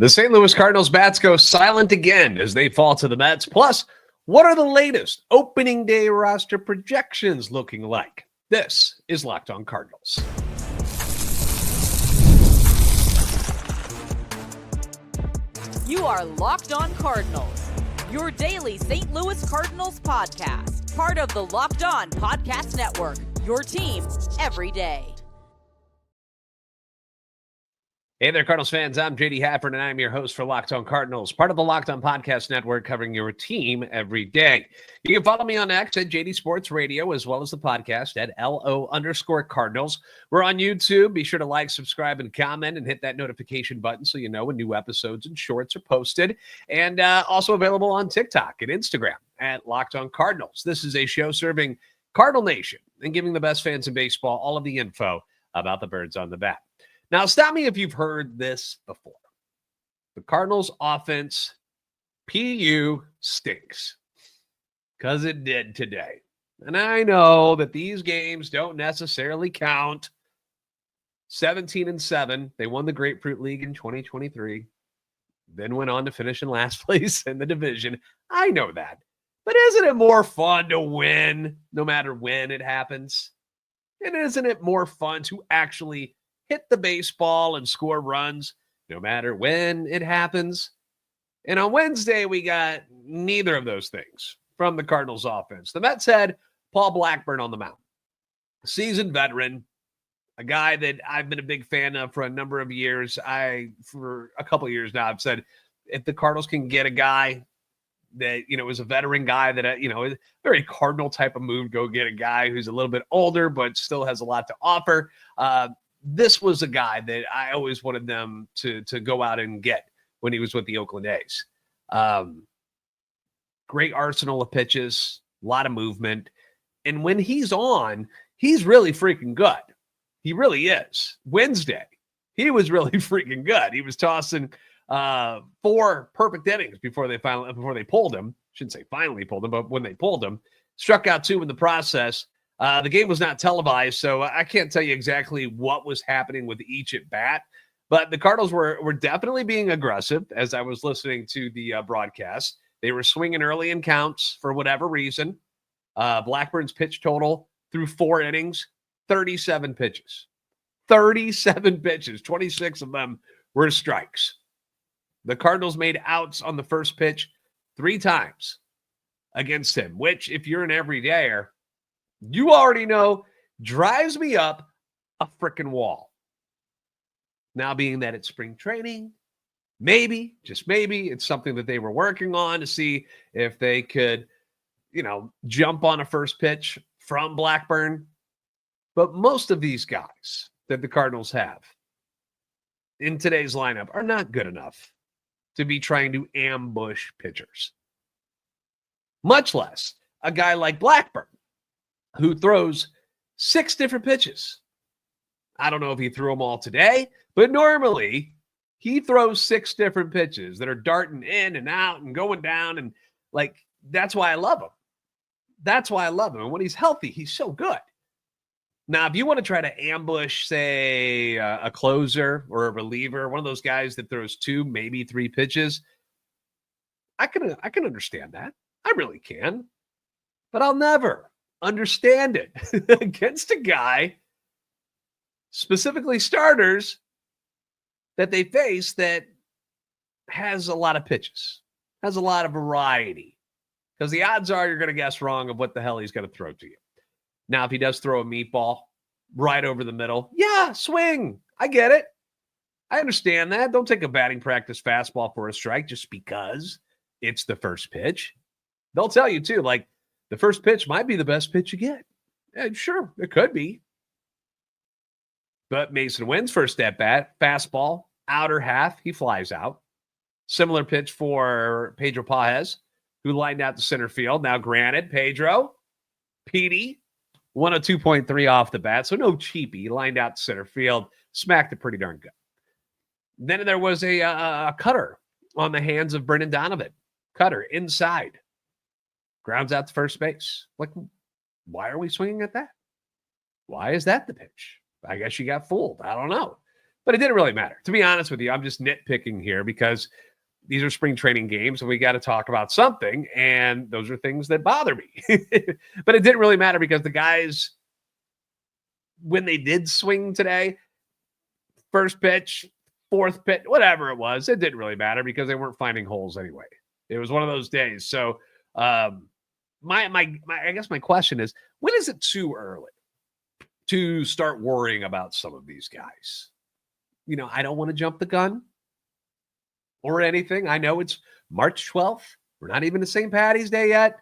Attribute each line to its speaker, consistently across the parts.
Speaker 1: The St. Louis Cardinals bats go silent again as they fall to the Mets. Plus, what are the latest opening day roster projections looking like? This is Locked On Cardinals.
Speaker 2: You are Locked On Cardinals, your daily St. Louis Cardinals podcast. Part of the Locked On Podcast Network, your team every day.
Speaker 1: Hey there, Cardinals fans. I'm JD Hafford, and I'm your host for Locked On Cardinals, part of the Locked On Podcast Network, covering your team every day. You can follow me on X at JD Sports Radio, as well as the podcast at LO_Cardinals. We're on YouTube. Be sure to like, subscribe, and comment, and hit that notification button so you know when new episodes and shorts are posted. And also available on TikTok and Instagram at Locked On Cardinals. This is a show serving Cardinal Nation and giving the best fans in baseball all of the info about the birds on the bat. Now, stop me if you've heard this before. The Cardinals offense, PU, stinks. Because it did today. And I know that these games don't necessarily count. 17-7. They won the Grapefruit League in 2023. Then went on to finish in last place in the division. I know that. But isn't it more fun to win no matter when it happens? And isn't it more fun to actually hit the baseball and score runs no matter when it happens? And on Wednesday, we got neither of those things from the Cardinals offense. The Mets had Paul Blackburn on the mound, seasoned veteran, a guy that I've been a big fan of for a number of years. For a couple of years now, I've said if the Cardinals can get a guy that, is a veteran guy that, a very Cardinal type of move, go get a guy who's a little bit older but still has a lot to offer. This was a guy that I always wanted them to go out and get when he was with the Oakland A's. Great arsenal of pitches, a lot of movement. And when he's on, he's really freaking good. He really is. Wednesday, he was really freaking good. He was tossing 4 perfect innings before they pulled him. Shouldn't say finally pulled him, but when they pulled him, struck out 2 in the process. The game was not televised, so I can't tell you exactly what was happening with each at bat, but the Cardinals were definitely being aggressive as I was listening to the broadcast. They were swinging early in counts for whatever reason. Blackburn's pitch total through 4 innings, 37 pitches. 37 pitches, 26 of them were strikes. The Cardinals made outs on the first pitch 3 times against him, which, if you're an everydayer, you already know drives me up a freaking wall. Now, being that it's spring training, maybe, just maybe, it's something that they were working on to see if they could, jump on a first pitch from Blackburn. But most of these guys that the Cardinals have in today's lineup are not good enough to be trying to ambush pitchers. Much less a guy like Blackburn, who throws 6 different pitches. I don't know if he threw them all today, but normally he throws 6 different pitches that are darting in and out and going down. And that's why I love him. That's why I love him. And when he's healthy, he's so good. Now, if you want to try to ambush, say, a closer or a reliever, one of those guys that throws 2, maybe 3 pitches, I can understand that. I really can. But I'll never understand it against a guy, specifically starters, that they face that has a lot of pitches, has a lot of variety. Because the odds are you're going to guess wrong of what the hell he's going to throw to you. Now, if he does throw a meatball right over the middle, yeah, swing. I get it. I understand that. Don't take a batting practice fastball for a strike just because it's the first pitch. They'll tell you, too, the first pitch might be the best pitch you get. Yeah, sure, it could be. But Mason Wynn's first at bat, fastball, outer half, he flies out. Similar pitch for Pedro Paez, who lined out to center field. Now, granted, Pedro, Petey, 102.3 off the bat, so no cheapie. He lined out to center field, smacked it pretty darn good. Then there was a cutter on the hands of Brendan Donovan. Cutter inside. Grounds out to first base. Why are we swinging at that? Why is that the pitch? I guess you got fooled. I don't know. But it didn't really matter. To be honest with you, I'm just nitpicking here because these are spring training games and we got to talk about something. And those are things that bother me. But it didn't really matter because the guys, when they did swing today, first pitch, fourth pitch, whatever it was, it didn't really matter because they weren't finding holes anyway. It was one of those days. So I guess my question is, when is it too early to start worrying about some of these guys? I don't want to jump the gun or anything. I know it's March 12th. We're not even to St. Patty's Day yet.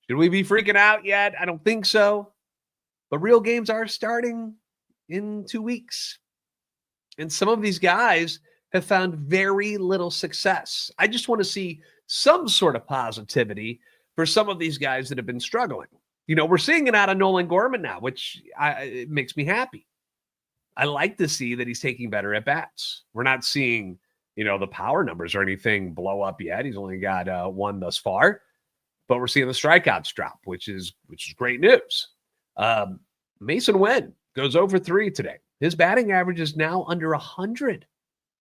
Speaker 1: Should we be freaking out yet? I don't think so. But real games are starting in 2 weeks. And some of these guys have found very little success. I just want to see some sort of positivity for some of these guys that have been struggling. We're seeing it out of Nolan Gorman now, which it makes me happy. I like to see that he's taking better at bats. We're not seeing, the power numbers or anything blow up yet. He's only got one thus far, but we're seeing the strikeouts drop, which is great news. Mason Wynn goes over 3 today. His batting average is now under 100.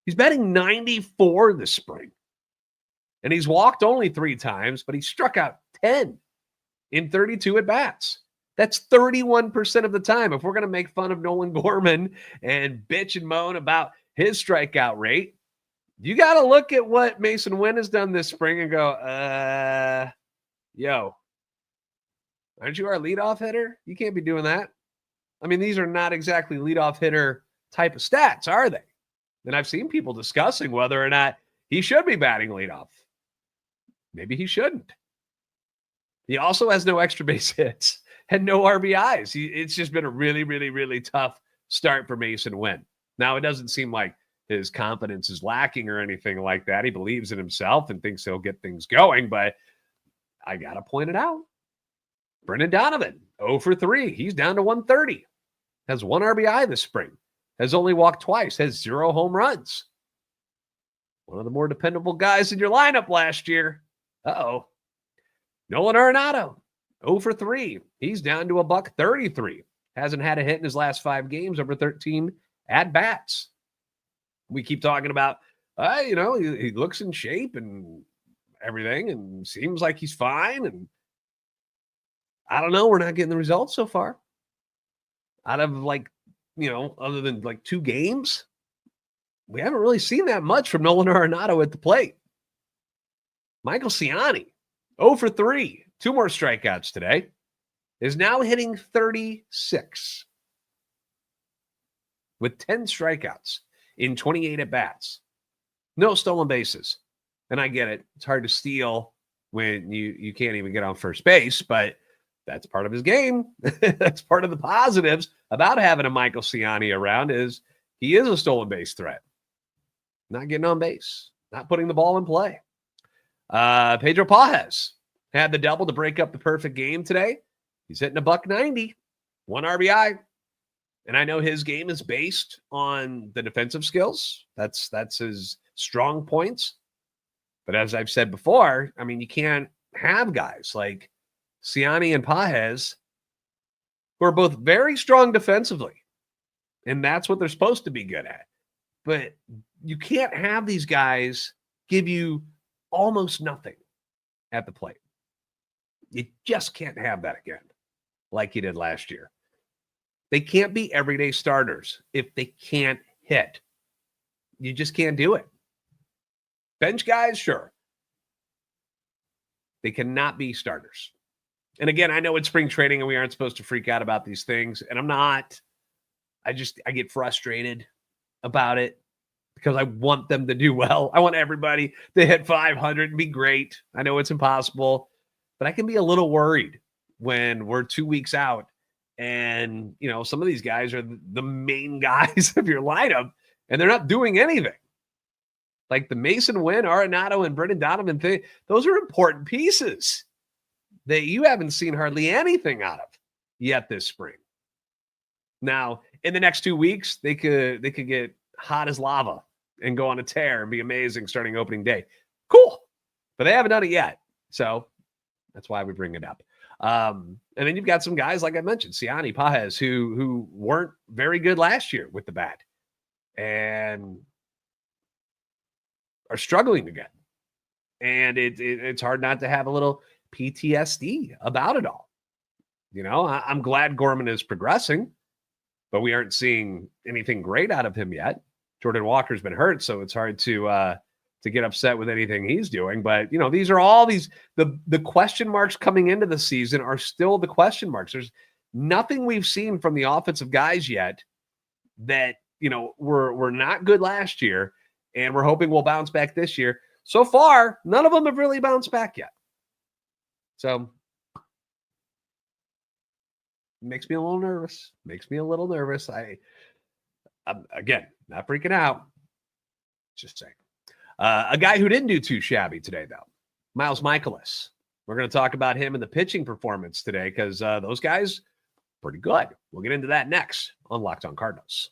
Speaker 1: He's batting 94 this spring. And he's walked only 3 times, but he struck out 10 in 32 at bats. That's 31% of the time. If we're going to make fun of Nolan Gorman and bitch and moan about his strikeout rate, you got to look at what Mason Wynn has done this spring and go, yo, aren't you our leadoff hitter? You can't be doing that. I mean, these are not exactly leadoff hitter type of stats, are they? And I've seen people discussing whether or not he should be batting leadoff. Maybe he shouldn't. He also has no extra base hits and no RBIs. It's just been a really, really, really tough start for Mason Wynn. Now, it doesn't seem like his confidence is lacking or anything like that. He believes in himself and thinks he'll get things going, but I got to point it out. Brendan Donovan, 0 for 3. He's down to 130. Has 1 RBI this spring. Has only walked twice. Has 0 home runs. One of the more dependable guys in your lineup last year. Uh-oh. Nolan Arenado, 0 for 3. He's down to $133. Hasn't had a hit in his last 5 games, over 13 at-bats. We keep talking about, he looks in shape and everything and seems like he's fine. And I don't know. We're not getting the results so far. Out of other than 2 games, we haven't really seen that much from Nolan Arenado at the plate. Michael Ciani, 0 for 3, 2 more strikeouts today, is now hitting 36 with 10 strikeouts in 28 at-bats. No stolen bases. And I get it. It's hard to steal when you can't even get on first base, but that's part of his game. That's part of the positives about having a Michael Ciani around is he is a stolen base threat. Not getting on base, not putting the ball in play. Pedro Pajes had the double to break up the perfect game today. He's hitting $190, 1 RBI. And I know his game is based on the defensive skills. That's his strong points. But as I've said before, I mean, you can't have guys like Ciani and Pajes who are both very strong defensively. And that's what they're supposed to be good at. But you can't have these guys give you almost nothing at the plate. You just can't have that again like you did last year. They can't be everyday starters if they can't hit. You just can't do it. Bench guys, sure. They cannot be starters. And again, I know it's spring training and we aren't supposed to freak out about these things. And I'm not. I get frustrated about it because I want them to do well. I want everybody to hit 500 and be great. I know it's impossible, but I can be a little worried when we're 2 weeks out and, some of these guys are the main guys of your lineup and they're not doing anything. Like the Mason Wynn, Arenado, and Brendan Donovan thing, those are important pieces that you haven't seen hardly anything out of yet this spring. Now, in the next 2 weeks, they could get hot as lava and go on a tear and be amazing starting opening day. Cool. But they haven't done it yet. So that's why we bring it up. And then you've got some guys, like I mentioned, Ciani, Pajes, who weren't very good last year with the bat. and are struggling again. And it's hard not to have a little PTSD about it all. You know, I'm glad Gorman is progressing, but we aren't seeing anything great out of him yet. Jordan Walker's been hurt, so it's hard to get upset with anything he's doing. But, you know, these are all the question marks coming into the season are still the question marks. There's nothing we've seen from the offensive guys yet that, you know, were not good last year, and we're hoping we'll bounce back this year. So far, none of them have really bounced back yet. So makes me a little nervous. I'm again, not freaking out. Just saying. A guy who didn't do too shabby today, though, Miles Mikolas. We're going to talk about him and the pitching performance today because those guys, pretty good. We'll get into that next on Locked On Cardinals.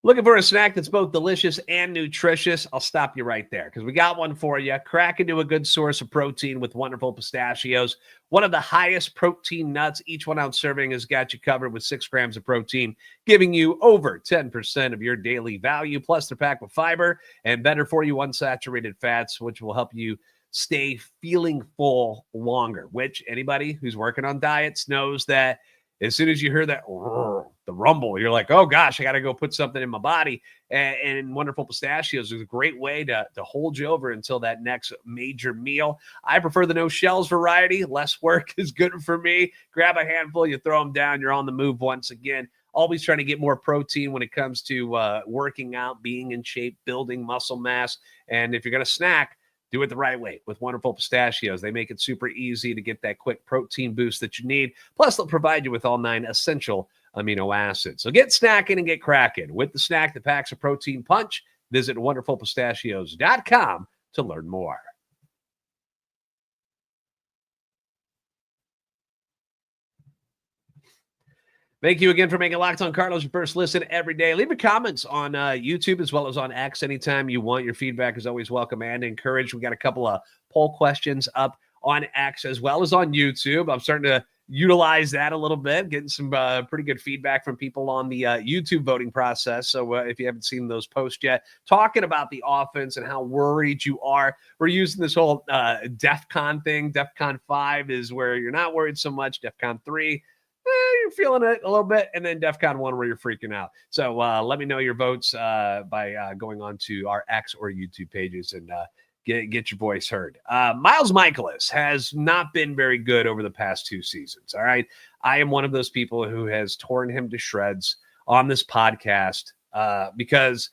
Speaker 1: Looking for a snack that's both delicious and nutritious? I'll stop you right there because we got one for you. Crack into a good source of protein with wonderful pistachios. One of the highest protein nuts. Each 1 ounce serving has got you covered with 6 grams of protein, giving you over 10% of your daily value. Plus, they're packed with fiber and better for you unsaturated fats, which will help you stay feeling full longer, which anybody who's working on diets knows that as soon as you hear that, the rumble, you're like, oh gosh, I got to go put something in my body. And wonderful pistachios is a great way to hold you over until that next major meal. I prefer the no shells variety. Less work is good for me. Grab a handful, you throw them down, you're on the move once again. Always trying to get more protein when it comes to working out, being in shape, building muscle mass. And if you're going to snack, do it the right way with wonderful pistachios. They make it super easy to get that quick protein boost that you need. Plus, they'll provide you with all 9 essential amino acids. So get snacking and get cracking with the snack that packs a protein punch. Visit wonderfulpistachios.com to learn more. Thank you again for making Locked On Cardinals your first listen every day. Leave your comments on YouTube as well as on X anytime you want. Your feedback is always welcome and encouraged. We got a couple of poll questions up on X as well as on YouTube. I'm starting to utilize that a little bit, getting some pretty good feedback from people on the YouTube voting process. So if you haven't seen those posts yet, talking about the offense and how worried you are, we're using this whole DEFCON thing. DEFCON 5 is where you're not worried so much. DEFCON 3, you're feeling it a little bit, and then DEFCON 1 where you're freaking out. So let me know your votes by going on to our X or YouTube pages and get your voice heard. Miles Mikolas has not been very good over the past 2 seasons, all right? I am one of those people who has torn him to shreds on this podcast because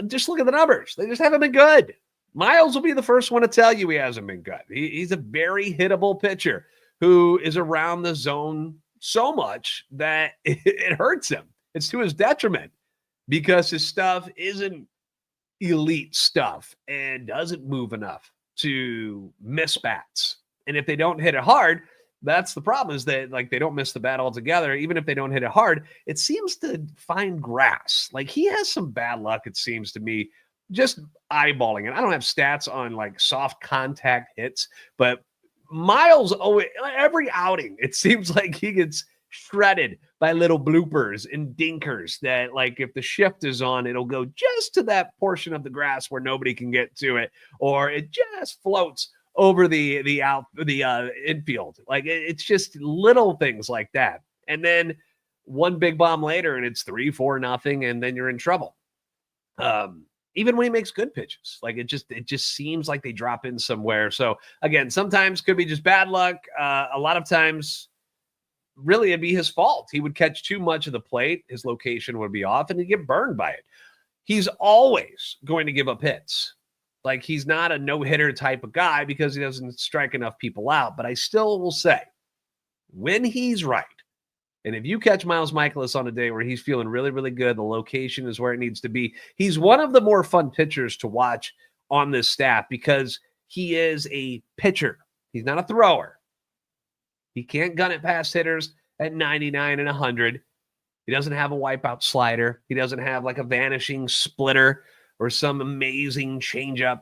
Speaker 1: just look at the numbers. They just haven't been good. Miles will be the first one to tell you he hasn't been good. He's a very hittable pitcher who is around the zone so much that it hurts him. It's to his detriment because his stuff isn't elite stuff and doesn't move enough to miss bats. And if they don't hit it hard, that's the problem, is that like they don't miss the bat altogether. Even if they don't hit it hard, it seems to find grass. Like he has some bad luck, it seems to me, just eyeballing it. I don't have stats on like soft contact hits, but Miles, every outing, it seems like he gets shredded by little bloopers and dinkers that, like, if the shift is on, it'll go just to that portion of the grass where nobody can get to it, or it just floats over the infield. Like, it's just little things like that. And then one big bomb later, and it's 3-4-0, and then you're in trouble. Even when he makes good pitches, like it just seems like they drop in somewhere. So again, sometimes could be just bad luck. A lot of times, really, it'd be his fault. He would catch too much of the plate. His location would be off and he'd get burned by it. He's always going to give up hits. Like he's not a no-hitter type of guy because he doesn't strike enough people out. But I still will say, when he's right, and if you catch Miles Mikolas on a day where he's feeling really, really good, the location is where it needs to be. He's one of the more fun pitchers to watch on this staff because he is a pitcher. He's not a thrower. He can't gun it past hitters at 99 and 100. He doesn't have a wipeout slider. He doesn't have like a vanishing splitter or some amazing changeup.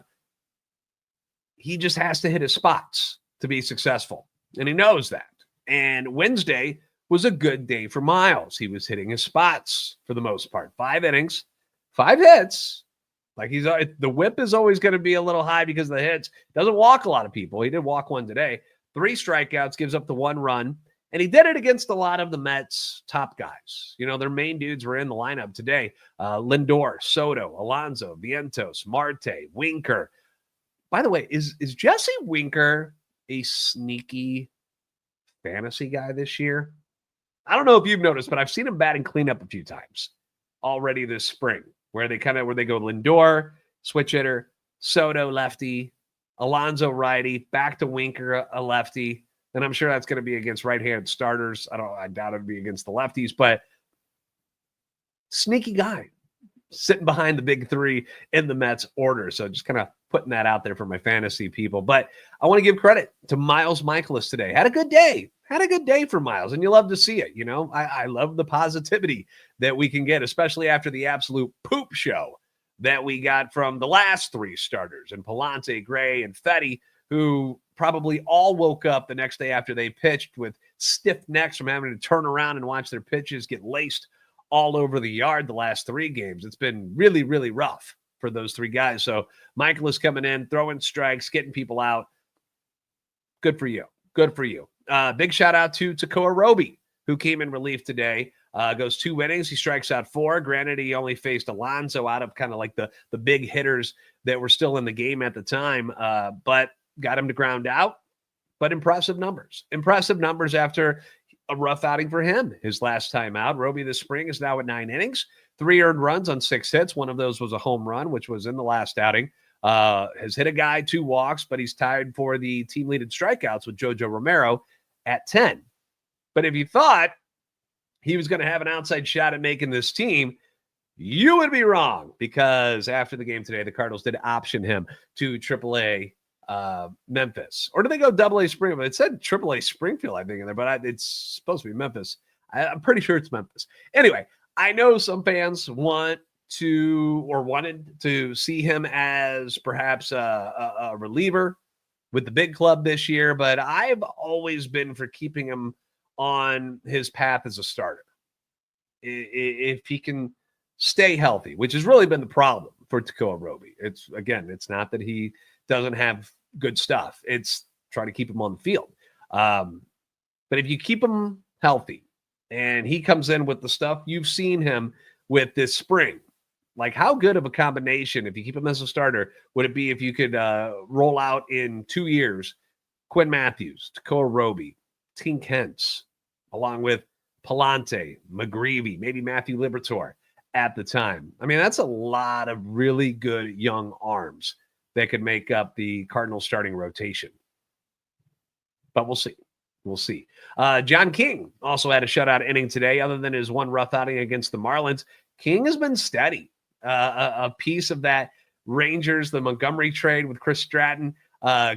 Speaker 1: He just has to hit his spots to be successful, and he knows that. And Wednesday was a good day for Miles. He was hitting his spots for the most part. 5 innings, 5 hits. Like the whip is always going to be a little high because of the hits. Doesn't walk a lot of people. He did walk one today. 3 strikeouts, gives up the 1 run. And he did it against a lot of the Mets' top guys. You know, their main dudes were in the lineup today. Lindor, Soto, Alonso, Vientos, Marte, Winker. By the way, is Jesse Winker a sneaky fantasy guy this year? I don't know if you've noticed, but I've seen him batting cleanup a few times already this spring, where they go Lindor, switch hitter, Soto, lefty, Alonso, righty, back to Winker, a lefty. And I'm sure that's going to be against right-handed starters. I doubt it'd be against the lefties, but sneaky guy sitting behind the big 3 in the Mets order. So just kind of putting that out there for my fantasy people. But I want to give credit to Miles Mikolas today. Had a good day. Had a good day for Miles, and you love to see it. You know, I love the positivity that we can get, especially after the absolute poop show that we got from the last 3 starters, and Palante, Gray, and Fetty, who probably all woke up the next day after they pitched with stiff necks from having to turn around and watch their pitches get laced all over the yard the last 3 games. It's been really, really rough for those 3 guys. So Michael is coming in, throwing strikes, getting people out. Good for you. Good for you. Big shout out to Tekoah Roby, who came in relief today. Goes 2 innings. He strikes out 4. Granted, he only faced Alonso out of kind of like the big hitters that were still in the game at the time, but got him to ground out. But impressive numbers. Impressive numbers after a rough outing for him. His last time out. Roby this spring is now at 9 innings, 3 earned runs on 6 hits. One of those was a home run, which was in the last outing. Has hit a guy, 2 walks, but he's tied for the team lead in strikeouts with Jojo Romero at 10. But if you thought he was going to have an outside shot at making this team, you would be wrong, because after the game today, the Cardinals did option him to AAA Memphis. Or did they go AA Springfield? It said AAA Springfield, I think, in there, but it's supposed to be Memphis. I'm pretty sure it's Memphis. Anyway, I know some fans wanted to see him as perhaps a reliever with the big club this year, but I've always been for keeping him on his path as a starter. If he can stay healthy, which has really been the problem for Tekoah Roby. It's not that he doesn't have good stuff. It's trying to keep him on the field. But if you keep him healthy and he comes in with the stuff you've seen him with this spring, like how good of a combination, if you keep him as a starter, would it be if you could roll out in 2 years Quinn Matthews, Tekoah Roby, Tink Hence, along with Palante, McGreevy, maybe Matthew Liberatore at the time. I mean, that's a lot of really good young arms that could make up the Cardinals starting rotation. But we'll see. We'll see. John King also had a shutout inning today. Other than his 1 rough outing against the Marlins, King has been steady. A piece of that Rangers, the Montgomery trade with Chris Stratton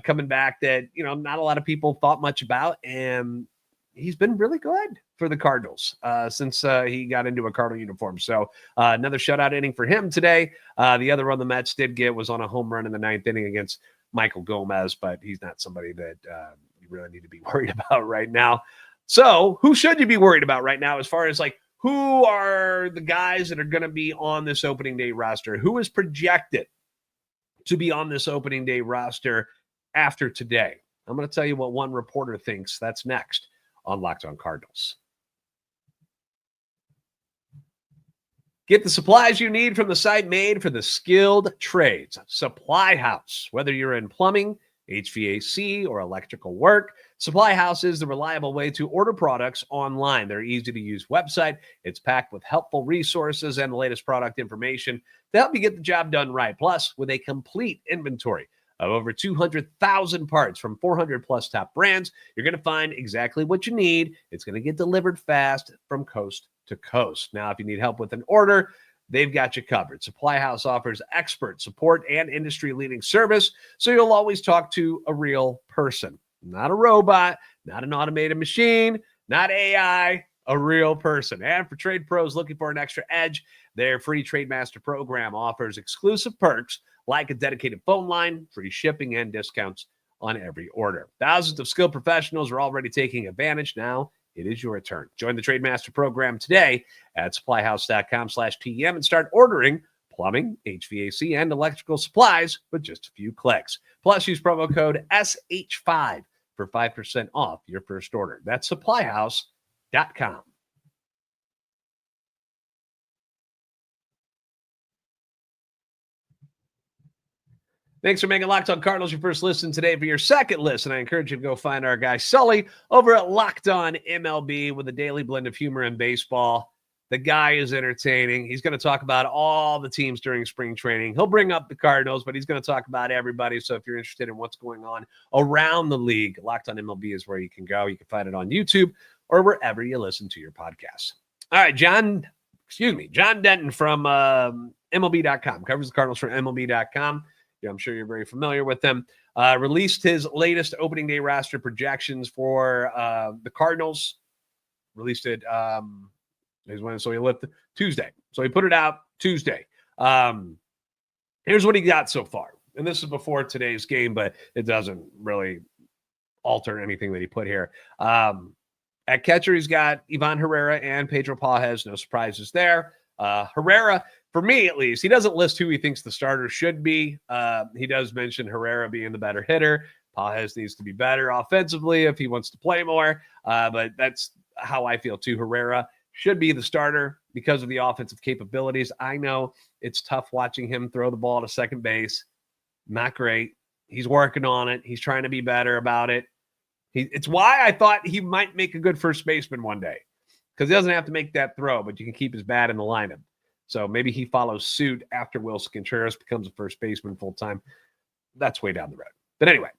Speaker 1: coming back that, not a lot of people thought much about. And he's been really good for the Cardinals since he got into a Cardinal uniform. So another shutout inning for him today. The other run the Mets did get was on a home run in the 9th inning against Michael Gomez, but he's not somebody that you really need to be worried about right now. So who should you be worried about right now as far as like who are the guys that are going to be on this opening day roster? Who is projected to be on this opening day roster after today? I'm going to tell you what one reporter thinks. That's next on Locked On Cardinals. Get the supplies you need from the site made for the skilled trades. Supply House. Whether you're in plumbing, HVAC, or electrical work, Supply House is the reliable way to order products online. Their easy-to-use website. It's packed with helpful resources and the latest product information to help you get the job done right. Plus, with a complete inventory of over 200,000 parts from 400-plus top brands, you're going to find exactly what you need. It's going to get delivered fast from coast to coast. Now, if you need help with an order, they've got you covered. Supply House offers expert support and industry-leading service, so you'll always talk to a real person. Not a robot, not an automated machine, not AI, a real person. And for trade pros looking for an extra edge, their free Trade Master program offers exclusive perks like a dedicated phone line, free shipping, and discounts on every order. Thousands of skilled professionals are already taking advantage. Now it is your turn. Join the Trademaster program today at supplyhouse.com/TM and start ordering plumbing, HVAC, and electrical supplies with just a few clicks. Plus, use promo code SH5 for 5% off your first order. That's supplyhouse.com. Thanks for making Locked On Cardinals your first listen today. For your second listen, I encourage you to go find our guy Sully over at Locked On MLB with a daily blend of humor and baseball. The guy is entertaining. He's going to talk about all the teams during spring training. He'll bring up the Cardinals, but he's going to talk about everybody. So if you're interested in what's going on around the league, Locked On MLB is where you can go. You can find it on YouTube or wherever you listen to your podcasts. All right, John Denton from MLB.com, covers the Cardinals from MLB.com. Yeah, I'm sure you're very familiar with them. Released his latest opening day roster projections for the Cardinals. Released it Tuesday. So he put it out Tuesday. Here's what he got so far. And this is before today's game, but it doesn't really alter anything that he put here. At catcher, he's got Ivan Herrera and Pedro Pages. No surprises there. Herrera, for me at least, he doesn't list who he thinks the starter should be. He does mention Herrera being the better hitter. Pages needs to be better offensively if he wants to play more. But that's how I feel too. Herrera should be the starter because of the offensive capabilities. I know it's tough watching him throw the ball to second base. Not great. He's working on it. He's trying to be better about it. It's why I thought he might make a good first baseman one day, because he doesn't have to make that throw, but you can keep his bat in the lineup. So maybe he follows suit after Wilson Contreras becomes a first baseman full-time. That's way down the road. But anyway,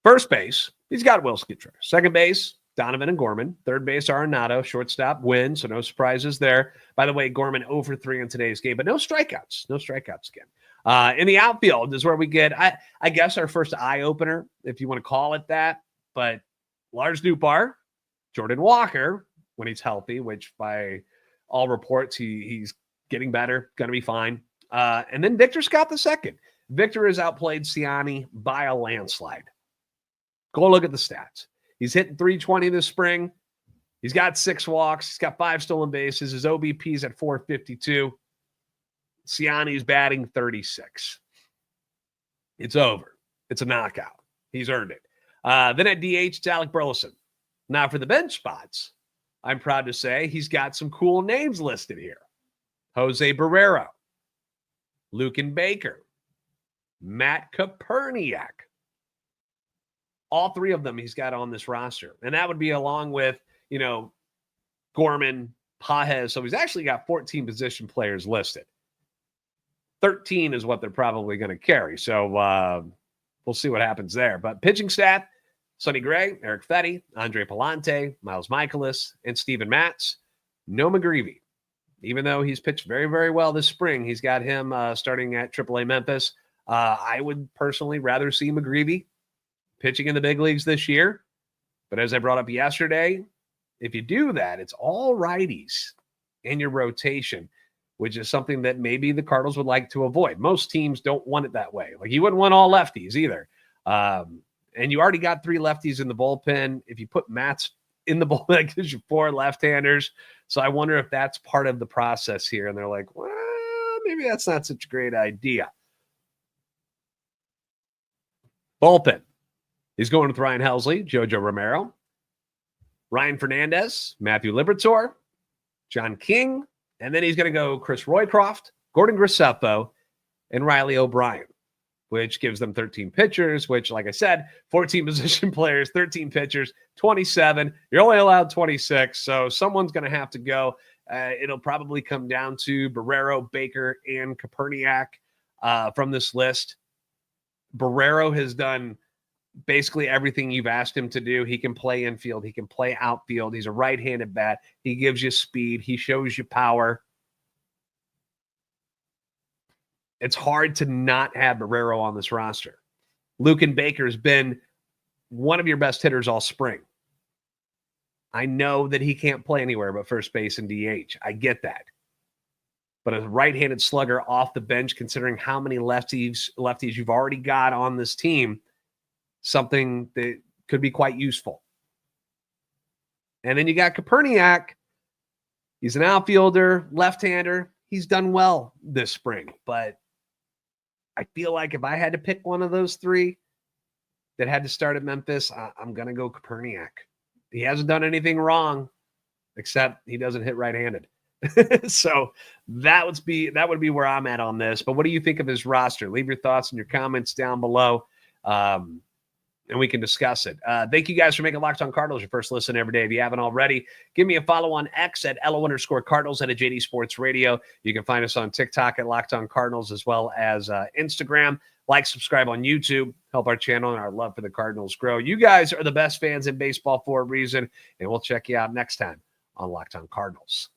Speaker 1: first base, he's got Wilson Contreras. Second base, Donovan and Gorman. Third base, Arenado. Shortstop, Wynn, so no surprises there. By the way, Gorman 0 for 3 in today's game, but no strikeouts. No strikeouts again. In the outfield is where we get, I guess, our first eye-opener, if you want to call it that. But Lars Nootbaar, Jordan Walker, when he's healthy, which by all reports, he's getting better, going to be fine. And then Victor Scott II. Victor has outplayed Ciani by a landslide. Go look at the stats. He's hitting 320 this spring. He's got 6 walks. He's got 5 stolen bases. His OBP is at 452. Ciani's batting 36. It's over. It's a knockout. He's earned it. Then at DH, it's Alec Burleson. Now for the bench spots, I'm proud to say he's got some cool names listed here. Jose Barrero, Luken Baker, Matt Koperniak. All 3 of them he's got on this roster. And that would be along with, Gorman, Pages. So he's actually got 14 position players listed. 13 is what they're probably going to carry. So we'll see what happens there. But pitching staff, Sonny Gray, Eric Fetty, Andre Palante, Miles Mikolas, and Steven Matz. No McGreevy. Even though he's pitched very, very well this spring, he's got him starting at AAA Memphis. I would personally rather see McGreevy pitching in the big leagues this year. But as I brought up yesterday, if you do that, it's all righties in your rotation, which is something that maybe the Cardinals would like to avoid. Most teams don't want it that way. Like, you wouldn't want all lefties either. And you already got 3 lefties in the bullpen. If you put Matz in the bullpen, that gives you 4 left-handers. So I wonder if that's part of the process here. And they're like, well, maybe that's not such a great idea. Bullpen. He's going with Ryan Helsley, Jojo Romero, Ryan Fernandez, Matthew Liberatore, John King, and then he's going to go Chris Roycroft, Gordon Graceffo, and Riley O'Brien, which gives them 13 pitchers, which, like I said, 14 position players, 13 pitchers, 27. You're only allowed 26, so someone's going to have to go. It'll probably come down to Barrero, Baker, and Koperniak from this list. Barrero has done basically everything you've asked him to do. He can play infield. He can play outfield. He's a right-handed bat. He gives you speed. He shows you power. It's hard to not have Barrero on this roster. Luken Baker has been one of your best hitters all spring. I know that he can't play anywhere but first base and DH. I get that. But a right-handed slugger off the bench, considering how many lefties you've already got on this team, something that could be quite useful. And then you got Koperniak. He's an outfielder, left-hander. He's done well this spring. But I feel like if I had to pick one of those three that had to start at Memphis, I'm going to go Koperniak. He hasn't done anything wrong, except he doesn't hit right-handed. So that would be where I'm at on this. But what do you think of his roster? Leave your thoughts and your comments down below, and we can discuss it. Thank you guys for making Locked On Cardinals your first listen every day. If you haven't already, give me a follow on X at @LO_Cardinals and at JD Sports Radio. You can find us on TikTok at Locked On Cardinals, as well as Instagram. Like, subscribe on YouTube, help our channel and our love for the Cardinals grow. You guys are the best fans in baseball for a reason, and we'll check you out next time on Locked On Cardinals.